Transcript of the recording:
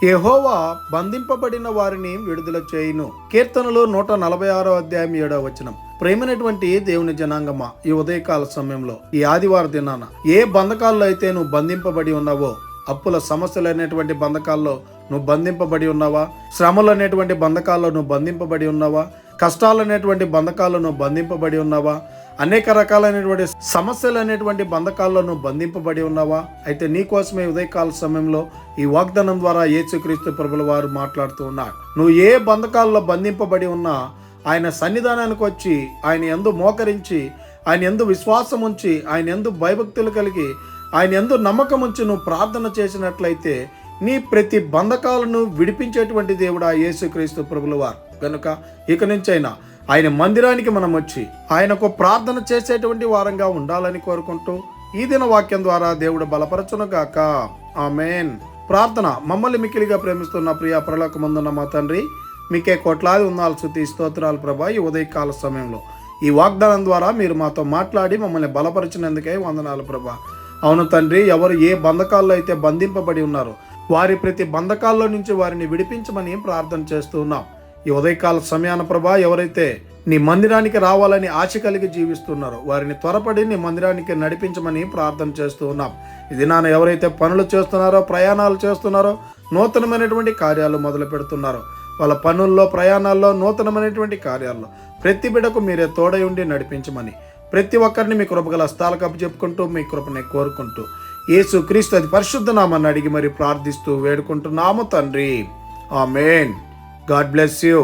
యెహోవా బంధింపబడిన వారిని విడుదల చేయును. కీర్తనలు 146 అధ్యాయం 7వ వచనం. ప్రేమైనటువంటి దేవుని జనాంగమా, ఈ ఉదయకాల సమయంలో ఈ ఆదివారం దినాన ఏ బంధకాల్లో అయితే నువ్వు బంధింపబడి ఉన్నావో, అప్పుల సమస్యలు అనేటువంటి బంధకాల్లో నువ్వు బంధింపబడి ఉన్నావా? శ్రమలు అనేటువంటి బంధకాల్లో నువ్వు బంధింపబడి ఉన్నావా? కష్టాలు అనేటువంటి బంధకాల్లో నువ్వు బంధింపబడి ఉన్నావా? అనేక రకాలైనటువంటి సమస్యలు అనేటువంటి బంధకాల్లో నువ్వు బంధింపబడి ఉన్నావా? అయితే నీ కోసమే ఉదయకాల సమయంలో ఈ వాగ్దానం ద్వారా యేసుక్రీస్తు ప్రభుల వారు మాట్లాడుతూ ఉన్నారు. నువ్వు ఏ బంధకాల్లో బంధింపబడి ఉన్నా ఆయన సన్నిధానానికి వచ్చి ఆయన యందు మోకరించి, ఆయన యందు విశ్వాసం ఉంచి, ఆయన యందు భయభక్తులు కలిగి, ఆయన యందు నమ్మకం ఉంచి నువ్వు ప్రార్థన చేసినట్లయితే నీ ప్రతి బంధకాలను విడిపించేటువంటి దేవుడు ఆ యేసుక్రీస్తు ప్రభుల వారు. కనుక ఇక నుంచైనా ఆయన మందిరానికి మనం వచ్చి ఆయనకు ప్రార్థన చేసేటువంటి వారంగా ఉండాలని కోరుకుంటూ ఈ దిన వాక్యం ద్వారా దేవుడు బలపరచునుగాక. ఆమేన్. ప్రార్థన. మమ్మల్ని మిక్కిలిగా ప్రేమిస్తున్న ప్రియ పరలోకమందున్న మా తండ్రి, మీకే కోట్లాది వందనాలు, స్తుతి స్తోత్రాలు ప్రభా. ఈ ఉదయకాల సమయంలో ఈ వాగ్దానం ద్వారా మీరు మాతో మాట్లాడి మమ్మల్ని బలపరిచినందుకే వందనాలు ప్రభా. అవును తండ్రి, ఎవరు ఏ బంధకాల్లో అయితే బంధింపబడి ఉన్నారో వారి ప్రతి బంధకాల్లో నుంచి వారిని విడిపించమని ప్రార్థన చేస్తూ ఉన్నాం. ఈ ఉదయకాల సమయాన ప్రభా, ఎవరైతే నీ మందిరానికి రావాలని ఆశ కలిగి జీవిస్తున్నారో వారిని త్వరపడి నీ మందిరానికి నడిపించమని ప్రార్థన చేస్తూ ఉన్నాం. ఇది నాన్న ఎవరైతే పనులు చేస్తున్నారో, ప్రయాణాలు చేస్తున్నారో, నూతనమైనటువంటి కార్యాలు మొదలు పెడుతున్నారో, వాళ్ళ పనుల్లో, ప్రయాణాల్లో, నూతనమైనటువంటి కార్యాల్లో ప్రతి బిడ్డకు మీరే తోడై ఉండి నడిపించమని ప్రతి ఒక్కరిని మీ కృపగల హస్తాలకు అప్పచెప్పుకుంటూ మీ కృపని కోరుకుంటూ యేసుక్రీస్తు అతి పరిశుద్ధ నామాన్ని అడిగి మరి ప్రార్థిస్తూ వేడుకుంటున్నాము తండ్రి. ఆమేన్. God bless you.